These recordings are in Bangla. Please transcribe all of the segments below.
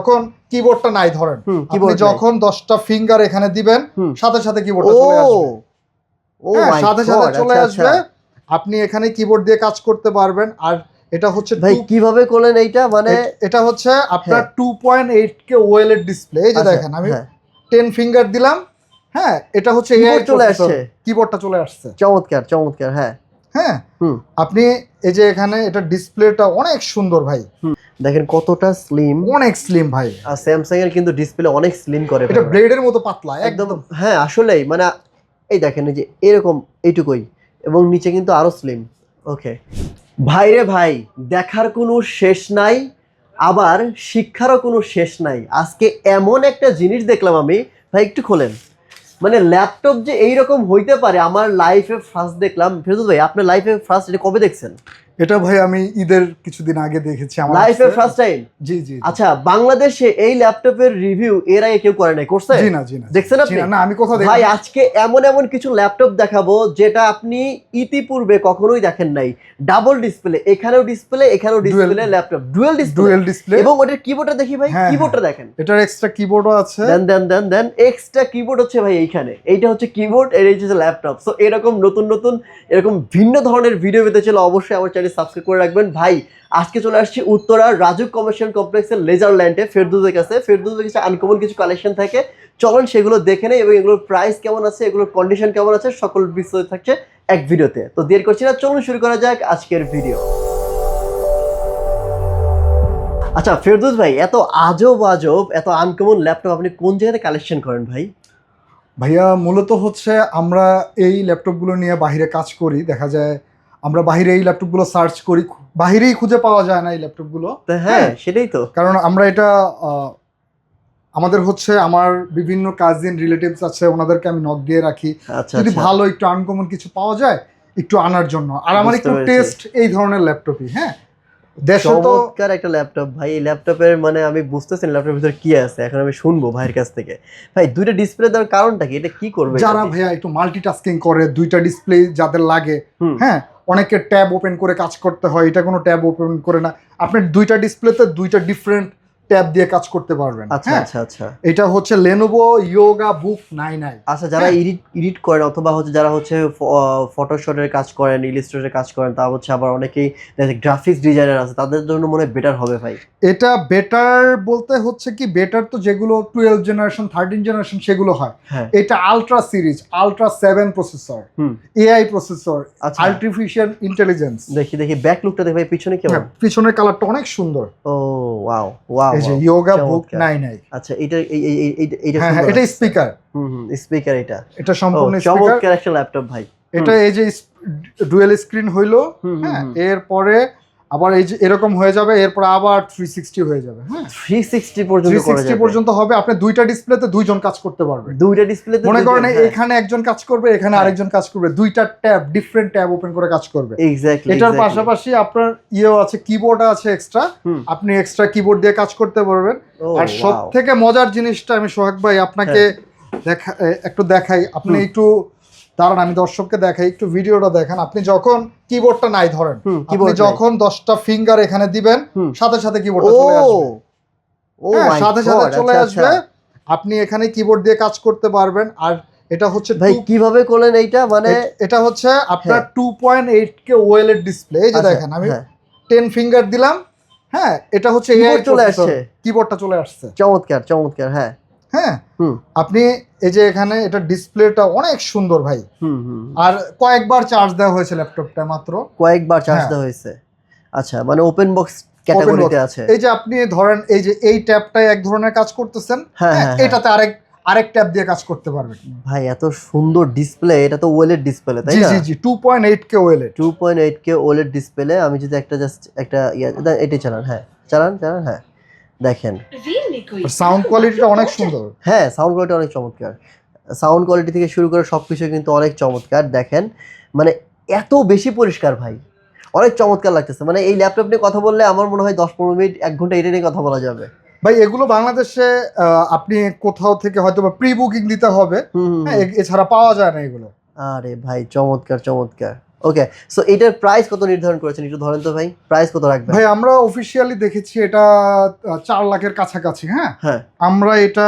যখন কিবোর্ডটা নাই ধরেন, আপনি যখন 10টা ফিঙ্গার এখানে দিবেন সাথে সাথে কিবোর্ডটা চলে আসবে। হ্যাঁ, সাথে সাথে চলে আসবে। আপনি এখানে কিবোর্ড দিয়ে কাজ করতে পারবেন। আর এটা হচ্ছে ভাই কিভাবে করলেন এইটা? মানে এটা হচ্ছে আপনার 2.8K OLED ডিসপ্লে। এই যে দেখেন আমি 10 ফিঙ্গার দিলাম। হ্যাঁ, এটা হচ্ছে এআই চলে আসছে, কিবোর্ডটা চলে আসছে। চমৎকার চমৎকার। হ্যাঁ হ্যাঁ, আপনি এই যে এখানে এটা ডিসপ্লেটা অনেক সুন্দর ভাই, দেখেন কতটা স্লিম, অনেক স্লিম ভাই। আর স্যামসাং এর কিন্তু ডিসপ্লে অনেক স্লিম করে, এটা ব্লেডের মতো পাতলা একদম। হ্যাঁ আসলেই, মানে এই দেখেন এই যে এরকম এইটুকুই, এবং নিচে কিন্তু আরো স্লিম। ওকে ভাই রে ভাই, দেখার কোনো শেষ নাই, আবার শিক্ষারও কোনো শেষ নাই। আজকে এমন একটা জিনিস দেখলাম আমি, ভাই একটু খোলেন। মানে ল্যাপটপ যে এইরকম হইতে পারে আমার লাইফে ফার্স্ট দেখলাম। ফেরদৌস ভাই আপনার লাইফে ফার্স্ট এটা কবে দেখছেন? এটা ভাই আমি ঈদের কিছুদিন আগে দেখেছি আমার লাইফে ফার্স্ট টাইম। জি জি। আচ্ছা, বাংলাদেশে এই ল্যাপটপের রিভিউ এর আগে কেউ করে নাই? করছে? জি না জি না। দেখছেন আপনি? না আমি কোথাও দেখিনি ভাই আজকে এমন এমন কিছু ল্যাপটপ দেখাবো যেটা আপনি ইতিপূর্বে কখনোই দেখেন নাই। ডাবল ডিসপ্লে, এখানেও ডিসপ্লে এখানেও ডিসপ্লে, ল্যাপটপ ডুয়াল ডিসপ্লে। এবং ওটার কিবোর্ডটা দেখি ভাই, কিবোর্ডটা দেখেন, এটার এক্সট্রা কিবোর্ডও আছে। দেন এক্সট্রা কিবোর্ড হচ্ছে ভাই এইখানে। এইটা হচ্ছে কিবোর্ড, এর এই যে ল্যাপটপ। সো এরকম নতুন নতুন এরকম ভিন্ন ধরনের ভিডিও পেতে চলে অবশ্যই আমার চ্যানেল সাবস্ক্রাইব করে রাখবেন। ভাই আজকে চলে আসছি উত্তরার রাজুক কমার্শিয়াল কমপ্লেক্সের লেজারল্যান্ডে ফেরদৌসের কাছে। ফেরদৌসের কাছে আনকমন কিছু কালেকশন থাকে, চলুন সেগুলো দেখে নেই এবং এগুলোর প্রাইস কেমন আছে, এগুলোর কন্ডিশন কেমন আছে, সকল বিষয় থাকছে এক ভিডিওতে। তো দেরি করছি না, চলুন শুরু করা যাক আজকের ভিডিও। আচ্ছা ফেরদৌস ভাই, এত আজব আজব এত আনকমন ল্যাপটপ আপনি কোন জায়গাতে কালেকশন করেন ভাই? ভাইয়া মূলত হচ্ছে আমরা এই ল্যাপটপগুলো নিয়ে বাইরে কাজ করি। দেখা যায় আমরা বাইরে এই ল্যাপটপগুলো সার্চ করি, বাইরেই খুঁজে পাওয়া যায় না এই ল্যাপটপগুলো। হ্যাঁ সেটাই তো, কারণ আমরা এটা আমাদের হচ্ছে আমার বিভিন্ন কাজিন রিলেটিভস আছে, ওনাদেরকে আমি নক দিয়ে রাখি যদি ভালো একটু আনকমন কিছু পাওয়া যায় একটু আনার জন্য। আর আমার একটু টেস্ট এই ধরনের ল্যাপটপই। হ্যাঁ, চমৎকার একটা ল্যাপটপ ভাই। এই ল্যাপটপের মানে আমি বুঝতেছি ল্যাপটপের ভিতরে কি আছে, এখন আমি শুনবো ভাইয়ের কাছ থেকে। ভাই দুইটা ডিসপ্লে দেওয়ার কারণটা কি? এটা কি করবে যারা ভাইয়া একটু মাল্টিটাস্কিং করে, দুইটা ডিসপ্লে যাদের লাগে, হ্যাঁ অনেকে ট্যাব ওপেন করে কাজ করতে হয়, এটা কোনো ট্যাব ওপেন করে না, আপনি দুইটা ডিসপ্লেতে দুইটা ডিফারেন্ট ট্যাব দিয়ে কাজ করতে পারবেন। আচ্ছা আচ্ছা আচ্ছা, এটা হচ্ছে Lenovo Yoga Book 9i। আচ্ছা, যারা এডিট করেন অথবা হচ্ছে যারা হচ্ছে ফটোশপের কাজ করেন, ইলাস্ট্রেটরের কাজ করেন, তা হচ্ছে আবার অনেকেই গ্রাফিক্স ডিজাইনার আছে, তাদের জন্য মনে হয় বেটার হবে ভাই। এটা বেটার বলতে হচ্ছে কি, বেটার তো যেগুলো 12 জেনারেশন 13 জেনারেশন সেগুলো হয়। এটা ultra series, ultra 7 processor, AI processor, artificial intelligence. দেখি ব্যাক লুকটা দেখি ভাই, পিছনে কেমন? পিছনের কালারটা অনেক সুন্দর। ও ওয়াও ওয়াও, এই যে Yoga Book 9i। আচ্ছা এটা এটা স্পিকার, স্পিকার, এটা সম্পূর্ণ চমৎকার একটা ল্যাপটপ ভাই। এটা এই যে ডুয়াল স্ক্রিন হইলো, হ্যাঁ এরপরে আবার এই যে এরকম হয়ে যাবে, এরপর আবার 360 হয়ে যাবে। হ্যাঁ 360 পর্যন্ত করা যাবে, 360 পর্যন্ত হবে। আপনি দুইটা ডিসপ্লেতে দুইজন কাজ করতে পারবেন। দুইটা ডিসপ্লেতে মনে করেন এখানে একজন কাজ করবে, এখানে আরেকজন কাজ করবে, দুইটা ট্যাব ডিফারেন্ট ট্যাব ওপেন করে কাজ করবে। এক্স্যাক্টলি। এটার পাশাপাশি আপনার আছে, কিবোর্ড আছে এক্সট্রা, আপনি এক্সট্রা কিবোর্ড দিয়ে কাজ করতে পারবেন। আর সবথেকে মজার জিনিসটা আমি সোহাগ ভাই আপনাকে একটু দেখাই, আপনি একটু দাঁড়ান, আমি দর্শককে দেখাই, একটু ভিডিওটা দেখেন। আপনি যখন কিবোর্ডটা নাই ধরেন, আপনি যখন 10টা ফিঙ্গার এখানে দিবেন সাথে সাথে কিবোর্ডটা চলে আসবে। সাথে সাথে চলে আসবে। আপনি এখানে কিবোর্ড দিয়ে কাজ করতে পারবেন। আর এটা হচ্ছে ভাই কিভাবে করলেন এইটা? মানে এটা হচ্ছে আপনার 2.8K OLED ডিসপ্লে। এই যে দেখেন আমি 10 ফিঙ্গার দিলাম। হ্যাঁ, এটা হচ্ছে এআই চলে আসছে, কিবোর্ডটা চলে আসছে। চমৎকার চমৎকার। হ্যাঁ হ্যাঁ, আপনি এই যে এখানে এটা ডিসপ্লেটা অনেক সুন্দর ভাই। আর কয়েকবার চার্জ দেওয়া হয়েছে ল্যাপটপটা, মাত্র কয়েকবার চার্জ দেওয়া হয়েছে। আচ্ছা, মানে ওপেন বক্স ক্যাটাগরিতে আছে। এই যে আপনি ধরেন এই যে এই ট্যাবটাই এক ধরনের কাজ করতেছেন, এটাতে আরেক ট্যাব দিয়ে কাজ করতে পারবেন। ভাই এত সুন্দর ডিসপ্লে, এটা তো OLED ডিসপ্লে তাই না? জি জি, 2.8K OLED, 2.8K OLED display. আমি যদি একটা জাস্ট একটা এটা চালান, হ্যাঁ চালান, হ্যাঁ দেখেন সাউন্ড কোয়ালিটিটা অনেক সুন্দর। হ্যাঁ সাউন্ড কোয়ালিটি অনেক চমৎকার, সাউন্ড কোয়ালিটি থেকে শুরু করে সবকিছু কিন্তু অনেক চমৎকার। দেখেন মানে এত বেশি পরিষ্কার ভাই, অনেক চমৎকার লাগতেছে। মানে এই ল্যাপটপ নিয়ে কথা বললে আমার মনে হয় 10-15 মিনিট 1 ঘন্টা এটা নিয়ে কথা বলা যাবে ভাই। এগুলো বাংলাদেশে আপনি কোথাও থেকে হয়তো প্রি বুকিং দিতে হবে, এছাড়া পাওয়া যায় না এগুলো। আরে ভাই চমৎকার চমৎকার। ওকে, সো এটার প্রাইস কত নির্ধারণ করেছেন একটু ধরেন তো ভাই, প্রাইস কত রাখবেন? ভাই আমরা অফিসিয়ালি দেখেছি এটা 4 লাখের কাছাকাছি। হ্যাঁ হ্যাঁ, আমরা এটা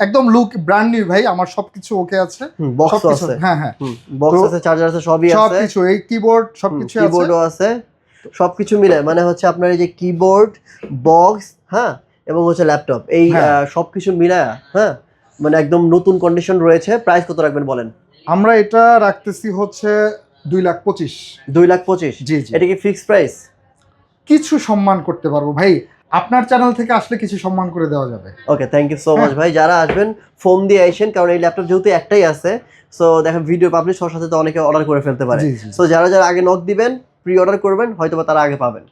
একদম লুক ব্র্যান্ড নিউ ভাই, আমার সবকিছু ওকে আছে, বক্স সবকিছু আছে, হ্যাঁ হ্যাঁ বক্স আছে, চার্জার আছে, সবই আছে, সবকিছু, এই কিবোর্ড সবকিছু আছে, কিবোর্ডও আছে, সবকিছু মিলে মানে হচ্ছে আপনার এই যে কিবোর্ড, বক্স, হ্যাঁ, এবং হচ্ছে ল্যাপটপ, এই সবকিছু মিলায়া, হ্যাঁ, মানে একদম নতুন কন্ডিশন রয়েছে। প্রাইস কত রাখবেন বলেন? আমরা এটা রাখতেছি হচ্ছে 2,25,000। 2,25,000? জি জি, এটা কি ফিক্সড প্রাইস? কিছু সম্মান করতে পারবো ভাই, আপনার চ্যানেল থেকে আসলে কিছু সম্মান করে দেওয়া যাবে। ওকে, থ্যাংক ইউ সো মাচ ভাই। যারা আসবেন ফোন দিয়ে আইসেন, কারণ এই ল্যাপটপ যেহেতু একটাই আছে, সো দেখেন ভিডিও পাবলিশ হওয়ার সাথে তো অনেকে অর্ডার করে ফেলতে পারে। সো যারা যারা আগে নক দিবেন, প্রি অর্ডার করবেন, হয়তো বা তারা আগে পাবেন।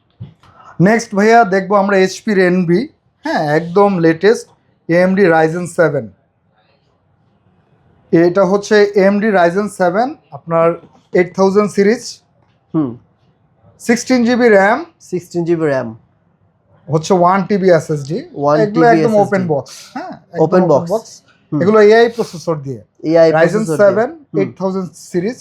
নেক্সট ভাইয়া দেখবো আমরা এইচপির এনভি, হ্যাঁ একদম লেটেস্ট AMD Ryzen 7। এটা হচ্ছে AMD Ryzen 7 আপনার 8000 series, 16GB RAM, 16GB RAM, হচ্ছে 1TB SSD, 1 এগুলো TB একদম SSD, ওপেন বক্স, হ্যাঁ ওপেন বক্স, এগুলো AI প্রসেসর দিয়ে, AI Ryzen processor 7 8000 series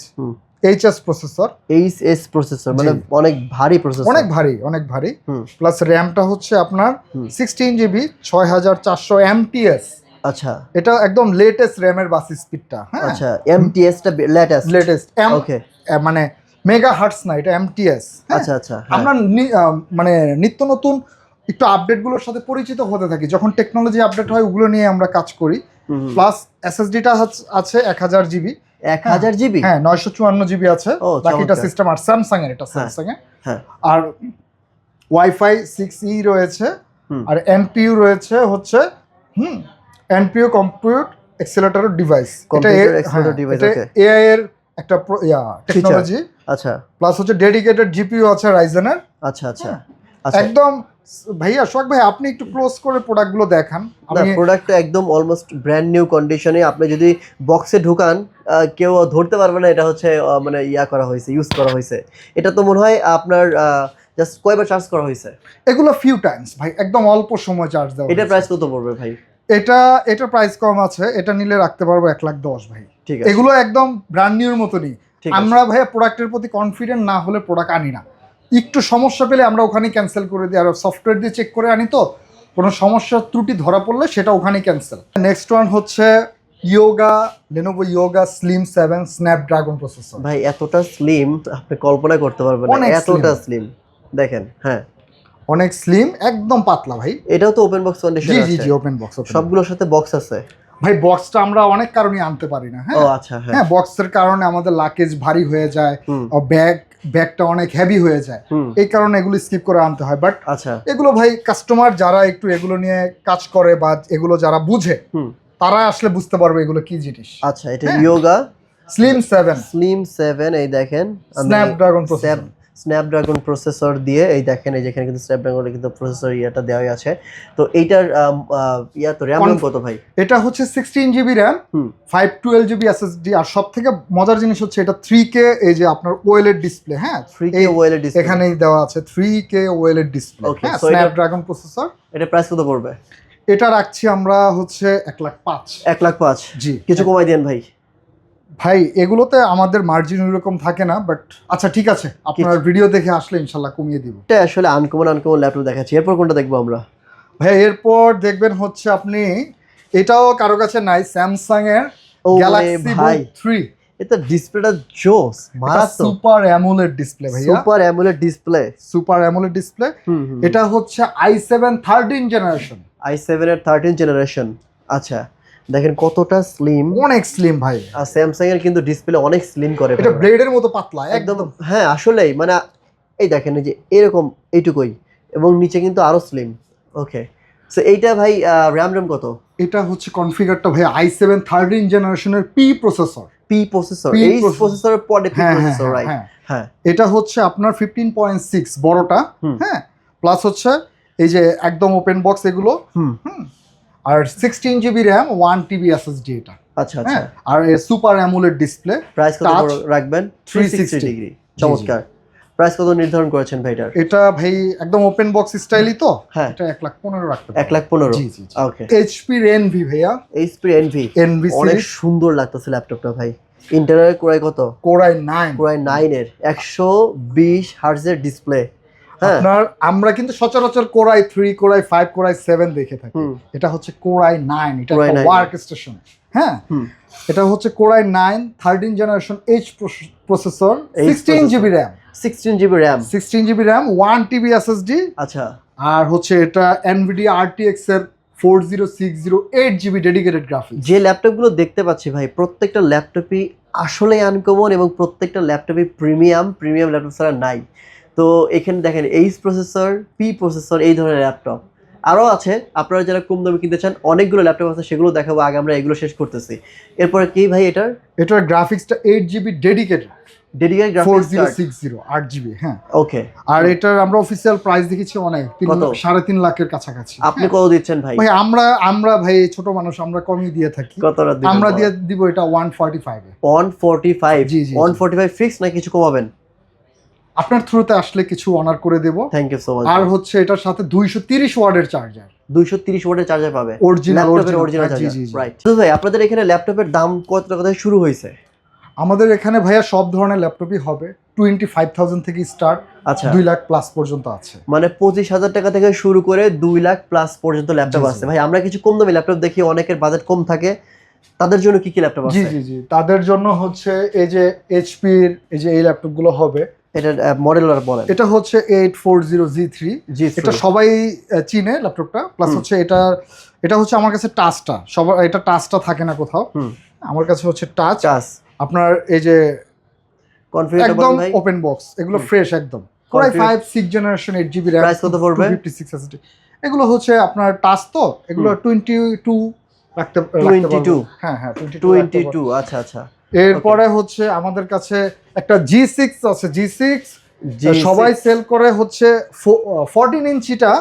HS processor, HS processor, মানে অনেক ভারী প্রসেসর, অনেক ভারী অনেক ভারী। প্লাস র্যামটা হচ্ছে আপনার 16GB 6400 MTS। আচ্ছা, এটা একদম লেটেস্ট র্যামের বাস স্পিডটা, হ্যাঁ আচ্ছা, MTS টা লেটেস্ট, ওকে, মানে মেগা হার্টস না, এটা MTS। আচ্ছা আচ্ছা, আমরা মানে নিত্য নতুন একটু আপডেটগুলোর সাথে পরিচিত হতে থাকি, যখন টেকনোলজি আপডেট হয় ওগুলো নিয়ে আমরা কাজ করি। প্লাস SSDটা আছে 1000GB, 1000GB, হ্যাঁ 954GB আছে, বাকিটা সিস্টেম আর স্যামসাং এর, এটা স্যামসাং এর। আর ওয়াইফাই 6E রয়েছে, আর NPU রয়েছে হচ্ছে NPU কম্পিউট অ্যাক্সিলারেটর ডিভাইস, এটা AI এর একটা টেকনোলজি। আচ্ছা, প্লাস হচ্ছে ডেডিকেটেড GPU আছে রাইজেনের। আচ্ছা আচ্ছা, একদম ভাইয়া শোক ভাই আপনি একটু ক্লোজ করে প্রোডাক্টগুলো দেখান। প্রোডাক্টটা একদম অলমোস্ট ব্র্যান্ড নিউ কন্ডিশনে, আপনি যদি বক্সে ঢুকান কেউ ধরতে পারবে না এটা হচ্ছে মানে করা হয়েছে, ইউজ করা হয়েছে। এটা তো মনে হয় আপনার জাস্ট কয়বার চার্জ করা হয়েছে? এগুলো ফিউ টাইমস ভাই, একদম অল্প সময় চার্জ দেওয়া। এটার প্রাইস কত পড়বে ভাই? এটার প্রাইস কম আছে, এটা নিলে রাখতে পারবো 1,10,000 ভাই। ঠিক আছে, এগুলো একদম ব্র্যান্ড নিউর মতনই। আমরা ভাইয়া প্রোডাক্টের প্রতি কনফিডেন্ট না হলে প্রোডাক্ট আনি না, একটু সমস্যা পেলে আমরা ওখানেই ক্যান্সেল করে দিই, আর সফটওয়্যার দিয়ে চেক করে আনি, তো কোনো সমস্যা ত্রুটি ধরা পড়লে সেটা ওখানেই ক্যান্সেল। নেক্সট ওয়ান হচ্ছে Lenovo Yoga Slim 7 Snapdragon processor. ভাই এতটা স্লিম আপনি কল্পনা করতে পারবেন না, এতটা স্লিম দেখেন। হ্যাঁ, অনেক স্লিম, একদম পাতলা ভাই। এটাও তো ওপেন বক্স কন্ডিশন আছে? জি ওপেন বক্স, সবগুলোর সাথে বক্স আছে ভাই। বক্সটা আমরা অনেক কারণে আনতে পারি না, হ্যাঁ। আচ্ছা, হ্যাঁ বক্সের কারণে আমাদের লাগেজ ভারী হয়ে যায়, ব্যাগটা অনেক হেভি হয়ে যায়, এই কারণে এগুলো স্কিপ করে আনতে হয়। বাট আচ্ছা, এগুলো ভাই কাস্টমার যারা একটু এগুলো নিয়ে কাজ করে বা এগুলো যারা বুঝে তারা আসলে বুঝতে পারবে এগুলো কি জিনিস। আচ্ছা, এটা ইয়োগা Slim 7, এই দেখেন স্ন্যাপড্রাগন প্রসেসর দিয়ে, এই দেখেন এই যেখানে কিন্তু স্ন্যাপড্রাগনের কিন্তু প্রসেসর ইয়েটা দেওয়াই আছে। তো এইটার তো র্যাম কত ভাই? এটা হচ্ছে 16GB র্যাম, 512GB SSD, আর সবথেকে মজার জিনিস হচ্ছে এটা 3K, এই যে আপনার OLED ডিসপ্লে, হ্যাঁ 3K OLED ডিসপ্লে এখানেই দেওয়া আছে, 3K OLED ডিসপ্লে, হ্যাঁ স্ন্যাপড্রাগন প্রসেসর। এটা প্রাইস কত পড়বে? এটা রাখছি আমরা হচ্ছে 1,05,000। 1,05,000? জি, কিছু কমাই দেন ভাই। ভাই এগুলোতে আমাদের মার্জিন এরকম থাকে না, বাট আচ্ছা ঠিক আছে, আপনার ভিডিও দেখে আসলে ইনশাল্লাহ কমিয়ে দিব। এটা আসলে আনকমন ল্যাপটপ দেখাচ্ছি। এরপর কোনটা দেখবো আমরা? ভাই এরপর দেখবেন হচ্ছে আপনি, এটাও কারো কাছে নাই, স্যামসাং এর গ্যালাক্সি বুক 3। এটা ডিসপ্লেটা জোস, মারাত্মক, সুপার অ্যামোলেড ডিসপ্লে ভাইয়া, সুপার অ্যামোলেড ডিসপ্লে। এটা হচ্ছে i7 13 জেনারেশন, i7 এর 13 জেনারেশন। আচ্ছা, দেখেন কতটা স্লিম, অনেক স্লিম ভাই। আর স্যামসাং এর কিন্তু ডিসপ্লে অনেক স্লিম করে, এটা ব্লেডের মতো পাতলা একদম। হ্যাঁ আসলেই, মানে এই দেখেন এই যে এরকম এইটুকুই, এবং নিচে কিন্তু আরো স্লিম। ওকে, সো এইটা ভাই র্যাম কত? এটা হচ্ছে কনফিগারটা ভাই i7 13 জেনারেশনের P প্রসেসর, এই প্রসেসরের পরে P প্রসেসর, রাইট? হ্যাঁ, এটা হচ্ছে আপনার 15.6 বড়টা, হ্যাঁ, প্লাস হচ্ছে এই যে একদম ওপেন বক্স এগুলো, আর 16GB র্যাম, 1TB SSD এটা। আচ্ছা আচ্ছা, আর সুপার অ্যামোলেড ডিসপ্লে। প্রাইস কত রাখবেন? 360 ডিগ্রি, চমৎকার। প্রাইস কত নির্ধারণ করেছেন ভাই এটার? এটা ভাই একদম ওপেন বক্স স্টাইলই তো, হ্যাঁ, এটা 1,15,000 রাখতে। 1,15,000? জি জি। ওকে, HP Envy ভাইয়া, HP Envy অনেক সুন্দর লাগতেছে ল্যাপটপটা ভাই। ইন্টেলের কোরাই কত? কোরাই 9। কোরাই 9 এর 120 হার্টজের ডিসপ্লে। হ্যাঁ, আপনার আমরা কিন্তু সচরাচর কোরাই 3, কোরাই 5, কোরাই 7 দেখে থাকি। এটা হচ্ছে কোরাই 9, এটা কোরাই একটা 9 ওয়ার্ক স্টেশন। হ্যাঁ, এটা হচ্ছে core i 9 13 generation H processor, 16 GB RAM, 16 GB RAM, 16 GB RAM, 1 TB SSD. আচ্ছা, আর হচ্ছে এটা এনভিডিয়া RTX এর 4060 জিবি ডেডিকেটেড গ্রাফিক্স। যে ল্যাপটপগুলো দেখতে পাচ্ছি ভাই, প্রত্যেকটা ল্যাপটপই আসলে আনকমন এবং প্রত্যেকটা ল্যাপটপই প্রিমিয়াম ল্যাপটপ ছাড়া নাই। তো এখানে দেখেন এইচ প্রসেসর, পি প্রসেসর, এই ধরনের ল্যাপটপ আরও আছে। আপনারা যারা কম দামে কিনতে চান, অনেকগুলো ল্যাপটপ আছে, সেগুলো দেখাবো। আগে আমরা এগুলো শেষ করতেছি। এরপরে কি ভাই এটার গ্রাফিক্সটা 8 জিবি ডেডিকেটেড গ্রাফিক্স 4060 8 জিবি। হ্যাঁ, ওকে। আর এটার আমরা অফিসিয়াল প্রাইস দেখেছি অনেক 3.5 লাখের কাছাকাছি। আপনি কত দিচ্ছেন ভাই? ভাই আমরা ভাই ছোট মানুষ, আমরা কমই দিয়ে থাকি। কতটা দিবেন? আমরা দিয়ে দিব এটা 145 এ। 145? জি জি, 145 ফিক্স না কিছু কমাবেন? আপনার থ্রুতে আসলে কিছু অনার করে দেব। Thank you so much. আর হচ্ছে এটার সাথে 230 ওয়াটের চার্জার, 230 ওয়াটের চার্জার পাবে, অরিজিনাল চার্জার। রাইট। তো ভাই আপনাদের এখানে ল্যাপটপের দাম কত টাকা থেকে শুরু হয়েছে? আমাদের এখানে ভাইয়া সব ধরনের ল্যাপটপই হবে, 25,000 থেকে স্টার্ট, আচ্ছা, 2 লাখ প্লাস পর্যন্ত আছে। মানে 25,000 টাকা থেকে শুরু করে 2 লাখ প্লাস পর্যন্ত ল্যাপটপ আছে। ভাই আমরা কিছু কম দামি ল্যাপটপ দেখি, অনেকের বাজেট কম থাকে, তাদের জন্য কি কি ল্যাপটপ আছে? জি জি জি, তাদের জন্য হচ্ছে এই যে এইচপির এই যে এই ল্যাপটপগুলো হবে। এটা মডেল বলেন। এটা হচ্ছে 840G3। এটা সবাই চিনে ল্যাপটপটা। প্লাস হচ্ছে এটা হচ্ছে আমার কাছে টাচটা, সবার এটা টাচটা থাকে না কোথাও, আমার কাছে হচ্ছে টাচ। আপনার এই যে একদম ওপেন বক্স, এগুলো ফ্রেশ একদম। Core i 5 6 generation 8 GB RAM, price কত পড়বে? 256 এসএসডি। এগুলো হচ্ছে আপনার টাচ, তো এগুলো 22 রাখতে 22? হ্যাঁ হ্যাঁ, 22। আচ্ছা আচ্ছা। এরপরে হচ্ছে আমাদের কাছে একটা G6 আছে। G6 সবাই সেল করে হচ্ছে 14 ইঞ্চিটা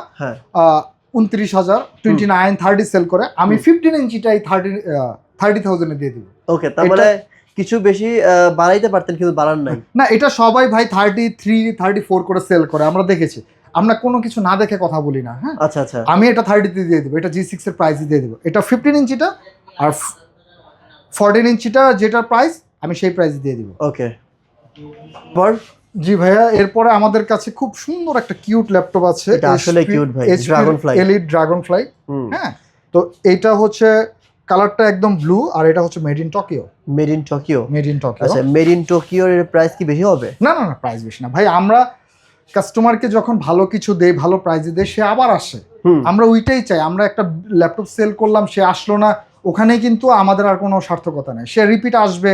29,000, 29 30 সেল করে। আমি 15 ইঞ্চিটাই 30,000 এ দিয়ে দিব। ওকে, তার মানে কিছু বেশি বাড়াইতে পারতেন কিন্তু বাড়ান নাই। না, এটা সবাই ভাই 33 34 করে সেল করে, আমরা দেখেছি। আমরা কোনো কিছু না দেখে কথা বলি না। হ্যাঁ, আচ্ছা আচ্ছা। আমি এটা 30 তে দিয়ে দেবো, এটা G6 এর প্রাইসই দিয়ে দেবো। এটা 15 ইঞ্চিটা আর 14 ইঞ্চিটা যেটার প্রাইস আমি সেই প্রাইস দিয়ে দিব। ওকে। জি ভাইয়া, এরপরে আমাদের কাছে খুব সুন্দর একটা কিউট ল্যাপটপ আছে। এটা আসলে কিউট ভাই, ড্রাগনফ্লাই, এলিট ড্রাগনফ্লাই। হ্যাঁ, তো এটা হচ্ছে কালারটা একদম ব্লু, আর এটা হচ্ছে made in Tokyo. Made in Tokyo? Made in Tokyo. আচ্ছা, মেড ইন টোকিওর এর প্রাইস কি বেশি হবে? না না না, প্রাইস বেশি না ভাই। আমরা কাস্টমারকে যখন ভালো কিছু দেই, ভালো প্রাইসে দেই, সে আবার আসে। আমরা ওইটাই চাই। আমরা একটা ল্যাপটপ সেল করলাম, সে আসলো না, ওখানে কিন্তু আমাদের আর কোনো সার্থকতা নেই। সে রিপিট আসবে,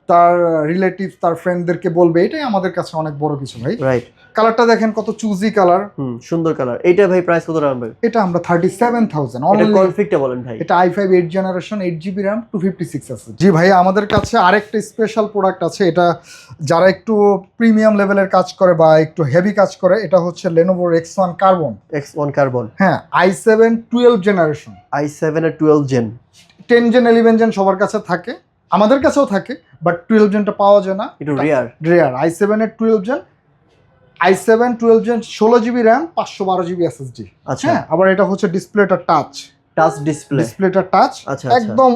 তার রিলেটিভ, তার ফ্রেন্ডদেরকে বলবে, এটাই আমাদের কাছে অনেক বড় কিছু ভাই। রাইট। কালারটা দেখেন কত চুজি কালার, সুন্দর কালার। এইটা ভাই প্রাইস কত রাখবে? এটা আমরা 37,000 অনলি। কনফিগটা বলেন ভাই। এটা i5 8 জেনারেশন 8 জিবি র‍্যাম 256 আছে। জি ভাই, আমাদের কাছে আরেকটা স্পেশাল প্রোডাক্ট আছে। এটা যারা একটু প্রিমিয়াম লেভেলের কাজ করে বা একটু হেভি কাজ করে, এটা হচ্ছে Lenovo X1 Carbon। X1 Carbon, হ্যাঁ, i7 12 জেনারেশন। i7 এর 12 জেন। 10 জেন 11 জেন সবার কাছে থাকে, আমাদের কাছেও থাকে, বাট 12 জেনটা পাওয়া যায় না, একটু রেয়ার। i7 এর 12 gen, i7 12 gen 16 GB RAM 512 GB SSD. আচ্ছা, হ্যাঁ, আবার এটা হচ্ছে ডিসপ্লেটা টাচ ডিসপ্লেটা টাচ, একদম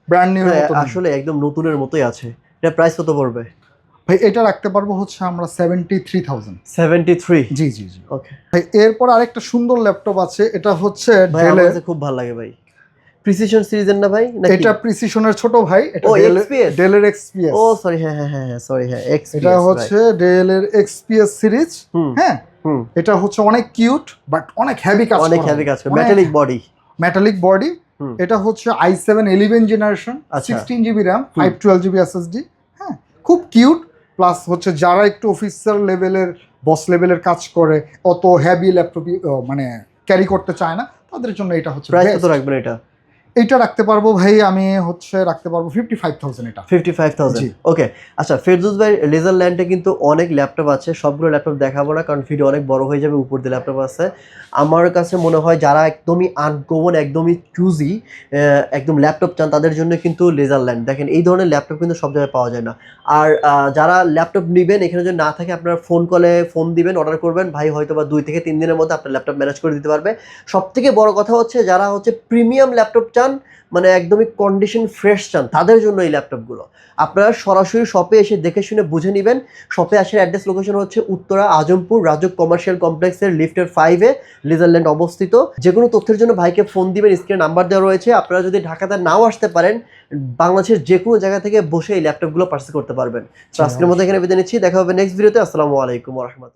ব্র্যান্ড নিউ মতো, আসলে একদম নতুনের মতোই আছে। এটা প্রাইস কত পড়বে ভাই? এটা রাখতে পারবো হচ্ছে আমরা 73,000। 73? জি জি জি। ওকে ভাই, এরপর আরেকটা সুন্দর ল্যাপটপ আছে। এটা হচ্ছে ডেলের, খুব ভালো লাগে ভাই। প্রিসিশন সিরিজের না ভাই? এটা প্রিসিশনের ছোট ভাই। এটা ডেলের XPS। ও সরি, হ্যাঁ হ্যাঁ হ্যাঁ, সরি, হ্যাঁ XPS। এটা হচ্ছে ডেলের XPS সিরিজ। হ্যাঁ, এটা হচ্ছে অনেক কিউট, বাট অনেক হেভি কাজ করে, মেটালিক বডি। এটা হচ্ছে i7 11 generation 16 GB RAM 512 GB SSD. হ্যাঁ, খুব কিউট। প্লাস হচ্ছে যারা একটু অফিসার লেভেলের, বস লেভেলের কাজ করে, অত হেভি ল্যাপটপ মানে ক্যারি করতে চায় না, তাদের জন্য এটা হচ্ছে। প্রাইস কত রাখবেন এটা? এইটা রাখতে পারবো ভাই, আমি হচ্ছে রাখতে পারবো 55,000। এটা 55,000। ওকে। আচ্ছা, ফেরদৌস ভাই, লেজার ল্যান্ডে কিন্তু অনেক ল্যাপটপ আছে। সবগুলো ল্যাপটপ দেখাবো না, কারণ ভিডিও অনেক বড় হয়ে যাবে। উপর দিয়ে ল্যাপটপ আছে। আমার কাছে মনে হয় যারা একদমই আনকমন, একদমই চুজি একদম ল্যাপটপ চান, তাদের জন্য কিন্তু লেজার ল্যান্ড। দেখেন, এই ধরনের ল্যাপটপ কিন্তু সব জায়গায় পাওয়া যায় না। আর যারা ল্যাপটপ নেবেন, এখানে যদি না থাকে, আপনারা ফোন দিবেন, অর্ডার করবেন, ভাই হয়তো বা 2 থেকে 3 দিনের মধ্যে আপনার ল্যাপটপ ম্যানেজ করে দিতে পারবে। সব থেকে বড় কথা হচ্ছে, যারা হচ্ছে প্রিমিয়াম ল্যাপটপ চান, চান, মানে একদমই কন্ডিশন ফ্রেশ চান, তাদের জন্য এই ল্যাপটপগুলো। আপনারা সরাসরি শপে এসে দেখে শুনে বুঝে নেবেন। শপে আসার অ্যাড্রেস লোকেশন হচ্ছে উত্তরা আজমপুর রাজক কমার্শিয়াল কমপ্লেক্সের লিফটের 5-এ লিজারল্যান্ড অবস্থিত। যে কোনো তথ্যের জন্য ভাইকে ফোন দিবেন, স্ক্রিনে নাম্বার দেওয়া রয়েছে। আপনারা যদি ঢাকাতে নাও আসতে পারেন, বাংলাদেশের যে কোনো জায়গা থেকে বসে এই ল্যাপটপগুলো পার্চেস করতে পারবেন। তো আজকের মতো এখানে বিদায় নিচ্ছি, দেখা হবে নেক্সট ভিডিওতে। আসসালামু আলাইকুম ওয়া রাহমাতুল্লাহ।